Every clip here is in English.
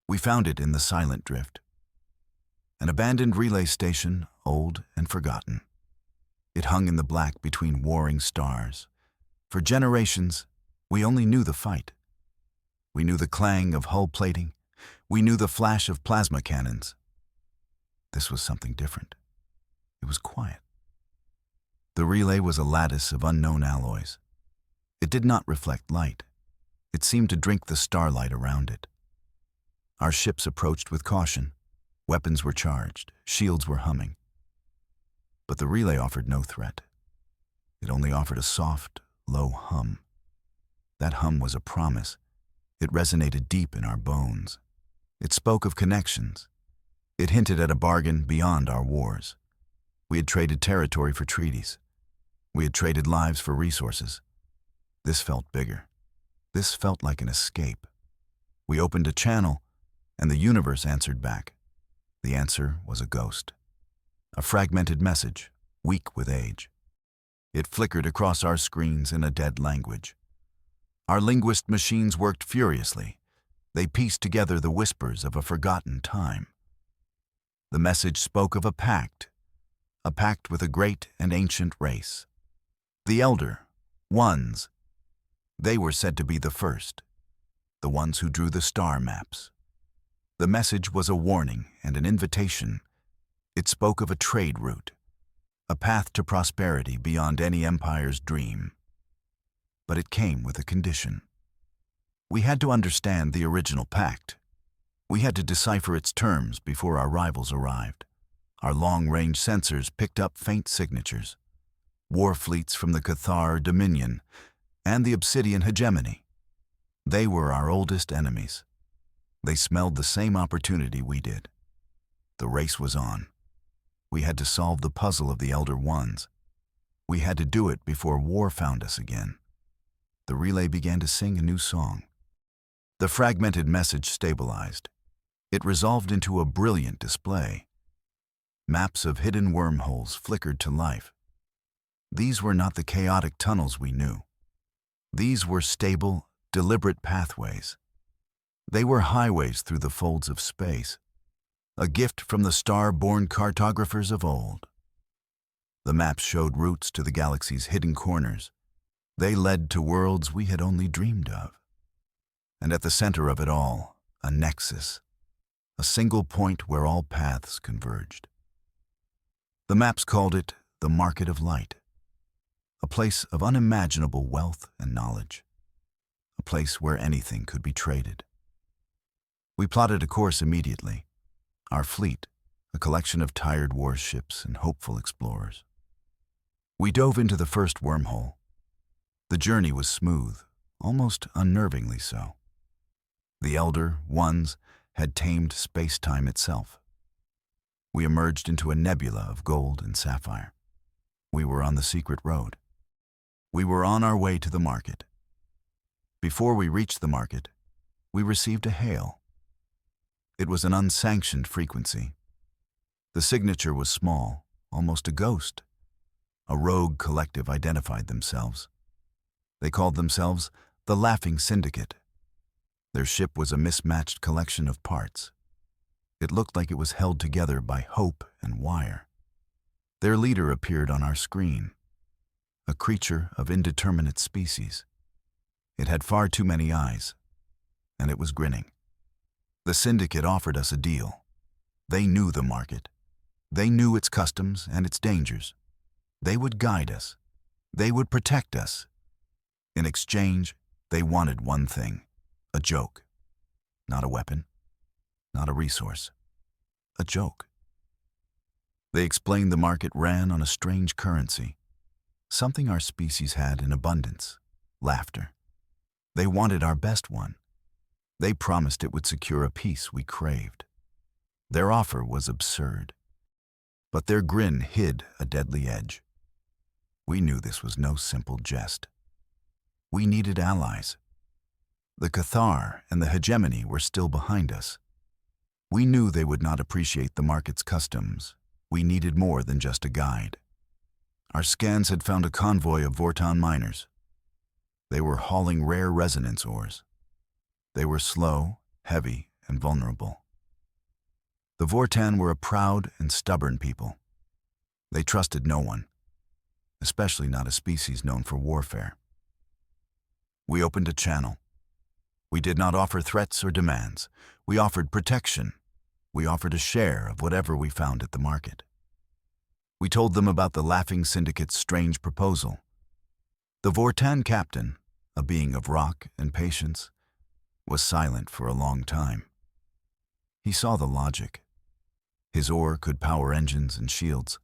We found it in the silent drift. An abandoned relay station, old and forgotten. It hung in the black between warring stars. For generations, we only knew the fight. We knew the clang of hull plating. We knew the flash of plasma cannons. This was something different. It was quiet. The relay was a lattice of unknown alloys. It did not reflect light. It seemed to drink the starlight around it. Our ships approached with caution. Weapons were charged, shields were humming. But the relay offered no threat. It only offered a soft, low hum. That hum was a promise. It resonated deep in our bones. It spoke of connections. It hinted at a bargain beyond our wars. We had traded territory for treaties. We had traded lives for resources. This felt bigger. This felt like an escape. We opened a channel, and the universe answered back. The answer was a ghost. A fragmented message, weak with age. It flickered across our screens in a dead language. Our linguist machines worked furiously. They pieced together the whispers of a forgotten time. The message spoke of a pact with a great and ancient race. The Elder Ones. They were said to be the first, the ones who drew the star maps. The message was a warning and an invitation. It spoke of a trade route, a path to prosperity beyond any empire's dream. But it came with a condition. We had to understand the original pact. We had to decipher its terms before our rivals arrived. Our long-range sensors picked up faint signatures. War fleets from the Cathar Dominion and the Obsidian Hegemony. They were our oldest enemies. They smelled the same opportunity we did. The race was on. We had to solve the puzzle of the Elder Ones. We had to do it before war found us again. The relay began to sing a new song. The fragmented message stabilized. It resolved into a brilliant display. Maps of hidden wormholes flickered to life. These were not the chaotic tunnels we knew. These were stable, deliberate pathways. They were highways through the folds of space, a gift from the star-born cartographers of old. The maps showed routes to the galaxy's hidden corners. They led to worlds we had only dreamed of. And at the center of it all, a nexus, a single point where all paths converged. The maps called it the Market of Light, a place of unimaginable wealth and knowledge, a place where anything could be traded. We plotted a course immediately. Our fleet, a collection of tired warships and hopeful explorers. We dove into the first wormhole. The journey was smooth, almost unnervingly so. The Elder Ones had tamed space-time itself. We emerged into a nebula of gold and sapphire. We were on the secret road. We were on our way to the market. Before we reached the market, we received a hail. It was an unsanctioned frequency. The signature was small, almost a ghost. A rogue collective identified themselves. They called themselves the Laughing Syndicate. Their ship was a mismatched collection of parts. It looked like it was held together by hope and wire. Their leader appeared on our screen, a creature of indeterminate species. It had far too many eyes, and it was grinning. The syndicate offered us a deal. They knew the market. They knew its customs and its dangers. They would guide us. They would protect us. In exchange, they wanted one thing, a joke. Not a weapon, not a resource, a joke. They explained the market ran on a strange currency, something our species had in abundance, laughter. They wanted our best one. They promised it would secure a peace we craved. Their offer was absurd, but their grin hid a deadly edge. We knew this was no simple jest. We needed allies. The Cathar and the Hegemony were still behind us. We knew they would not appreciate the market's customs. We needed more than just a guide. Our scans had found a convoy of Vorton miners. They were hauling rare resonance ores. They were slow, heavy, and vulnerable. The Vortan were a proud and stubborn people. They trusted no one, especially not a species known for warfare. We opened a channel. We did not offer threats or demands. We offered protection. We offered a share of whatever we found at the market. We told them about the Laughing Syndicate's strange proposal. The Vortan captain, a being of rock and patience, was silent for a long time. He saw the logic. His ore could power engines and shields.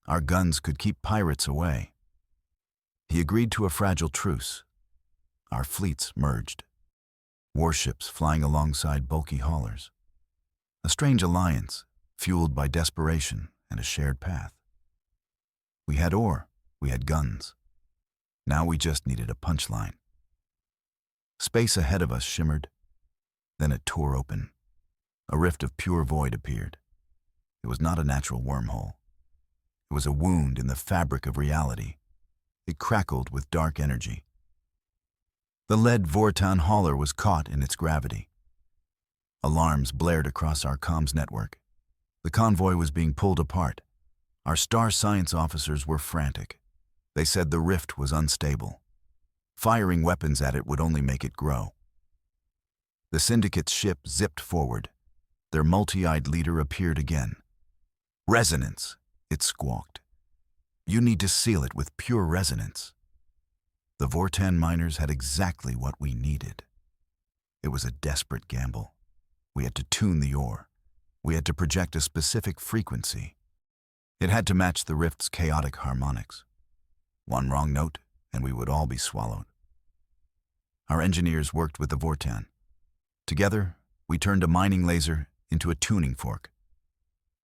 Our guns could keep pirates away. He agreed to a fragile truce. Our fleets merged. Warships flying alongside bulky haulers. A strange alliance, fueled by desperation and a shared path. We had ore, we had guns. Now we just needed a punchline. Space ahead of us shimmered. Then it tore open. A rift of pure void appeared. It was not a natural wormhole. It was a wound in the fabric of reality. It crackled with dark energy. The lead Vortan hauler was caught in its gravity. Alarms blared across our comms network. The convoy was being pulled apart. Our star science officers were frantic. They said the rift was unstable. Firing weapons at it would only make it grow. The Syndicate's ship zipped forward. Their multi-eyed leader appeared again. "Resonance," it squawked. "You need to seal it with pure resonance." The Vortan miners had exactly what we needed. It was a desperate gamble. We had to tune the ore. We had to project a specific frequency. It had to match the rift's chaotic harmonics. One wrong note, and we would all be swallowed. Our engineers worked with the Vortan. Together, we turned a mining laser into a tuning fork.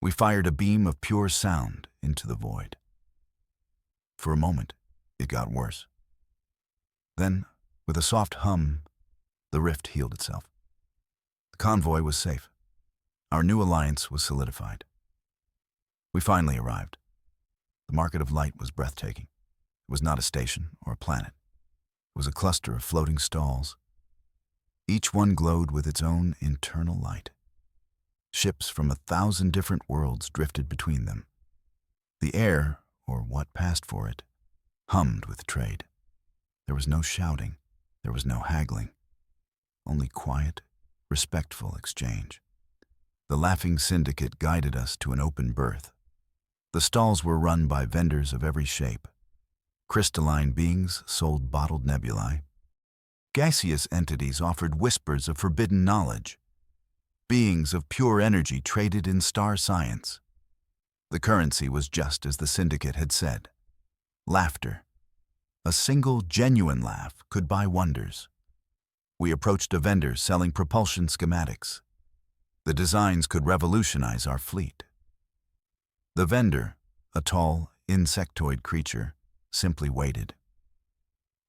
We fired a beam of pure sound into the void. For a moment, it got worse. Then, with a soft hum, the rift healed itself. The convoy was safe. Our new alliance was solidified. We finally arrived. The market of light was breathtaking. It was not a station or a planet. It was a cluster of floating stalls. Each one glowed with its own internal light. Ships from 1,000 different worlds drifted between them. The air, or what passed for it, hummed with trade. There was no shouting. There was no haggling. Only quiet, respectful exchange. The Laughing Syndicate guided us to an open berth. The stalls were run by vendors of every shape. Crystalline beings sold bottled nebulae. Gaseous entities offered whispers of forbidden knowledge. Beings of pure energy traded in star science. The currency was just as the Syndicate had said. Laughter. A single genuine laugh could buy wonders. We approached a vendor selling propulsion schematics. The designs could revolutionize our fleet. The vendor, a tall, insectoid creature, simply waited.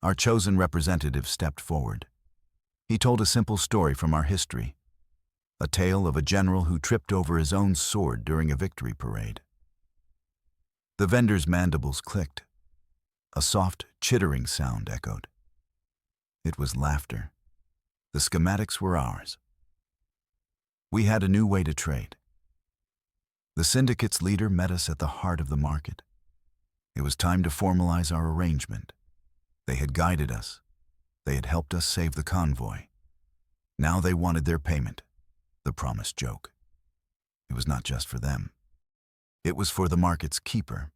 Our chosen representative stepped forward. He told a simple story from our history, a tale of a general who tripped over his own sword during a victory parade. The vendor's mandibles clicked. A soft, chittering sound echoed. It was laughter. The schematics were ours. We had a new way to trade. The Syndicate's leader met us at the heart of the market. It was time to formalize our arrangement. They had guided us. They had helped us save the convoy. Now they wanted their payment, the promised joke. It was not just for them. It was for the market's keeper,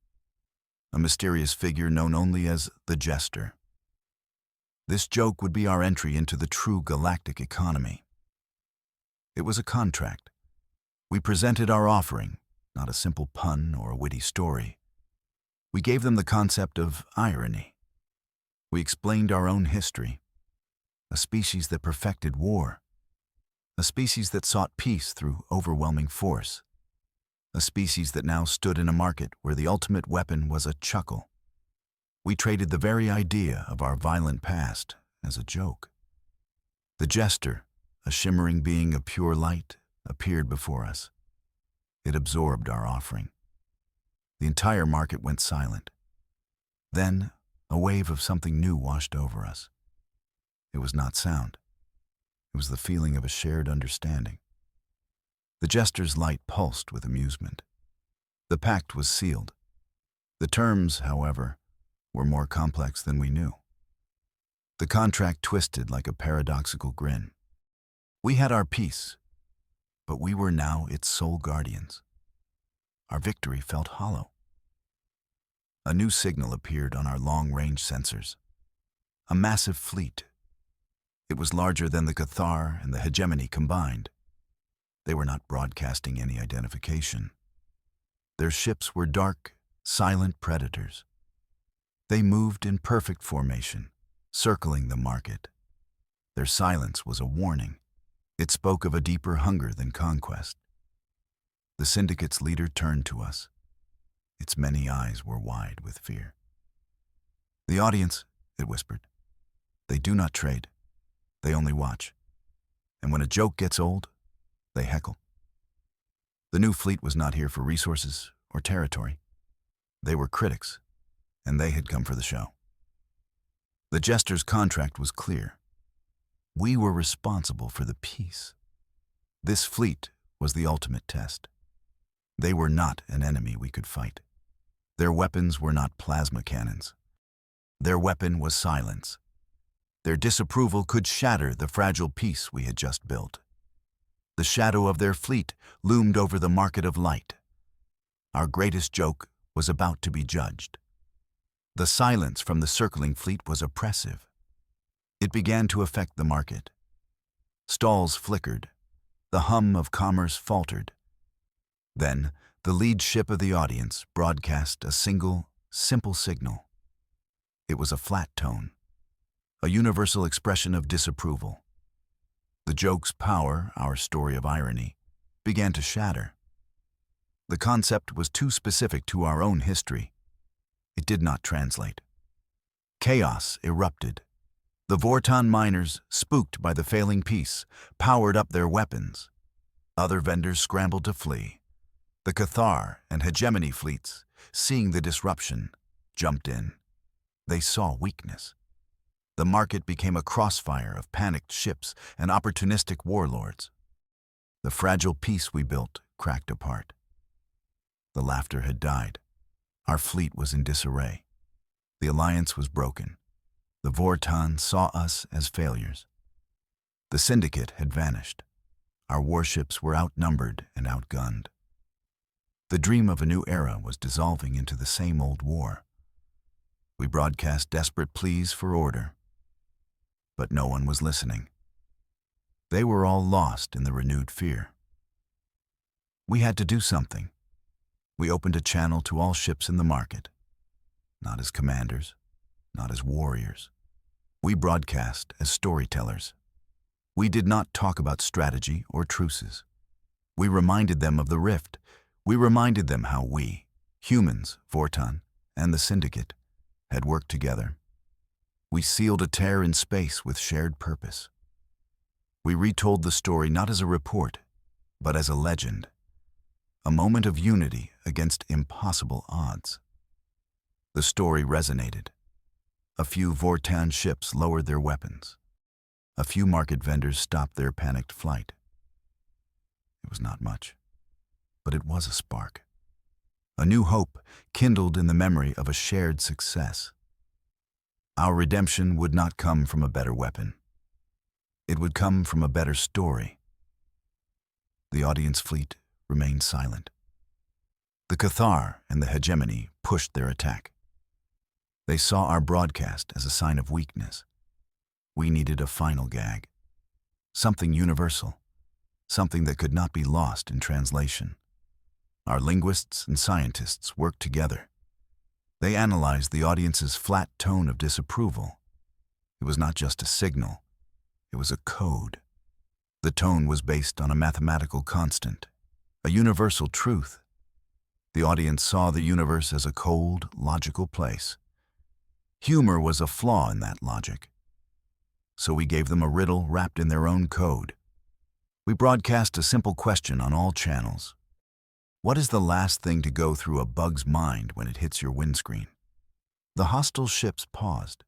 a mysterious figure known only as the Jester. This joke would be our entry into the true galactic economy. It was a contract. We presented our offering, not a simple pun or a witty story. We gave them the concept of irony. We explained our own history, a species that perfected war, a species that sought peace through overwhelming force, a species that now stood in a market where the ultimate weapon was a chuckle. We traded the very idea of our violent past as a joke. The Jester, a shimmering being of pure light, appeared before us. It absorbed our offering. The entire market went silent. Then, a wave of something new washed over us. It was not sound. It was the feeling of a shared understanding. The jester's light pulsed with amusement. The pact was sealed. The terms, however, were more complex than we knew. The contract twisted like a paradoxical grin. We had our peace, but we were now its sole guardians. Our victory felt hollow. A new signal appeared on our long-range sensors. A massive fleet. It was larger than the Cathar and the Hegemony combined. They were not broadcasting any identification. Their ships were dark, silent predators. They moved in perfect formation, circling the market. Their silence was a warning. It spoke of a deeper hunger than conquest. The syndicate's leader turned to us. Its many eyes were wide with fear. "The audience," it whispered. "They do not trade. They only watch. And when a joke gets old, they heckle." The new fleet was not here for resources or territory. They were critics, and they had come for the show. The jester's contract was clear. We were responsible for the peace. This fleet was the ultimate test. They were not an enemy we could fight. Their weapons were not plasma cannons. Their weapon was silence. Their disapproval could shatter the fragile peace we had just built. The shadow of their fleet loomed over the market of light. Our greatest joke was about to be judged. The silence from the circling fleet was oppressive. It began to affect the market. Stalls flickered. The hum of commerce faltered. Then, the lead ship of the audience broadcast a single, simple signal. It was a flat tone, a universal expression of disapproval. The joke's power, our story of irony, began to shatter. The concept was too specific to our own history. It did not translate. Chaos erupted. The Vortan miners, spooked by the failing peace, powered up their weapons. Other vendors scrambled to flee. The Cathar and Hegemony fleets, seeing the disruption, jumped in. They saw weakness. The market became a crossfire of panicked ships and opportunistic warlords. The fragile peace we built cracked apart. The laughter had died. Our fleet was in disarray. The alliance was broken. The Vortan saw us as failures. The syndicate had vanished. Our warships were outnumbered and outgunned. The dream of a new era was dissolving into the same old war. We broadcast desperate pleas for order. But no one was listening. They were all lost in the renewed fear. We had to do something. We opened a channel to all ships in the market. Not as commanders, not as warriors. We broadcast as storytellers. We did not talk about strategy or truces. We reminded them of the rift. We reminded them how we, humans, Vortan, and the Syndicate, had worked together. We sealed a tear in space with shared purpose. We retold the story not as a report, but as a legend. A moment of unity against impossible odds. The story resonated. A few Vortan ships lowered their weapons. A few market vendors stopped their panicked flight. It was not much, but it was a spark. A new hope kindled in the memory of a shared success. Our redemption would not come from a better weapon. It would come from a better story. The audience fleet remained silent. The Cathar and the Hegemony pushed their attack. They saw our broadcast as a sign of weakness. We needed a final gag. Something universal. Something that could not be lost in translation. Our linguists and scientists worked together. They analyzed the audience's flat tone of disapproval. It was not just a signal. It was a code. The tone was based on a mathematical constant, a universal truth. The audience saw the universe as a cold, logical place. Humor was a flaw in that logic. So we gave them a riddle wrapped in their own code. We broadcast a simple question on all channels. What is the last thing to go through a bug's mind when it hits your windscreen? The hostile ships paused.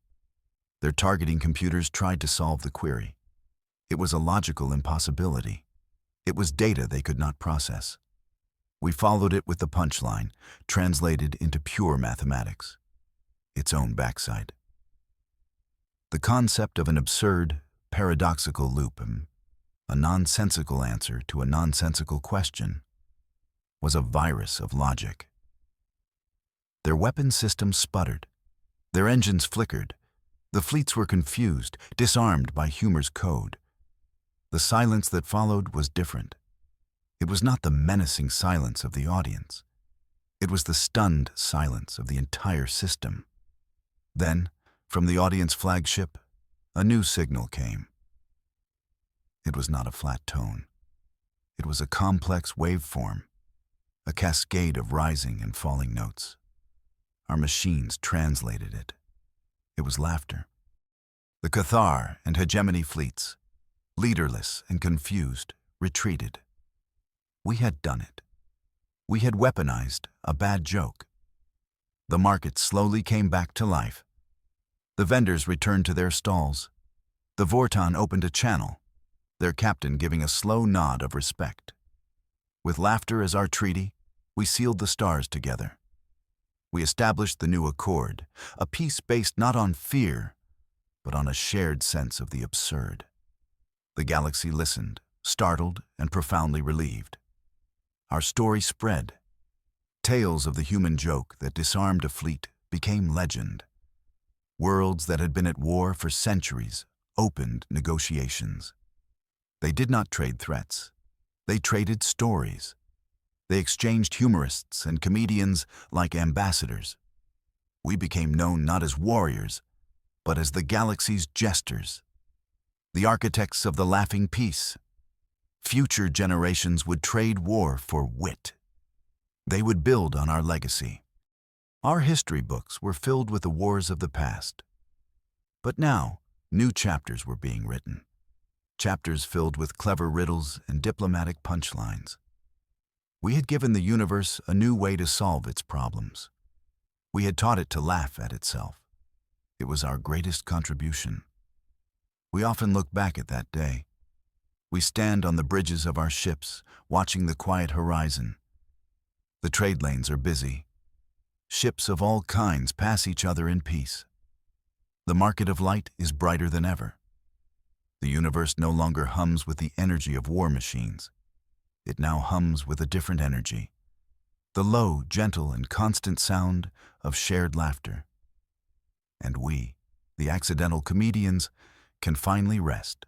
Their targeting computers tried to solve the query. It was a logical impossibility. It was data they could not process. We followed it with the punchline, translated into pure mathematics. Its own backside. The concept of an absurd, paradoxical loop, a nonsensical answer to a nonsensical question, was a virus of logic. Their weapon systems sputtered. Their engines flickered. The fleets were confused, disarmed by humor's code. The silence that followed was different. It was not the menacing silence of the audience. It was the stunned silence of the entire system. Then, from the audience flagship, a new signal came. It was not a flat tone. It was a complex waveform, a cascade of rising and falling notes. Our machines translated it. It was laughter. The Cathar and Hegemony fleets, leaderless and confused, retreated. We had done it. We had weaponized a bad joke. The market slowly came back to life. The vendors returned to their stalls. The Vorton opened a channel, their captain giving a slow nod of respect. With laughter as our treaty, we sealed the stars together. We established the new accord, a peace based not on fear, but on a shared sense of the absurd. The galaxy listened, startled and profoundly relieved. Our story spread. Tales of the human joke that disarmed a fleet became legend. Worlds that had been at war for centuries opened negotiations. They did not trade threats. They traded stories. They exchanged humorists and comedians like ambassadors. We became known not as warriors, but as the galaxy's jesters, the architects of the laughing peace. Future generations would trade war for wit. They would build on our legacy. Our history books were filled with the wars of the past. But now, new chapters were being written. Chapters filled with clever riddles and diplomatic punchlines. We had given the universe a new way to solve its problems. We had taught it to laugh at itself. It was our greatest contribution. We often look back at that day. We stand on the bridges of our ships, watching the quiet horizon. The trade lanes are busy. Ships of all kinds pass each other in peace. The market of light is brighter than ever. The universe no longer hums with the energy of war machines. It now hums with a different energy, the low, gentle, and constant sound of shared laughter. And we, the accidental comedians, can finally rest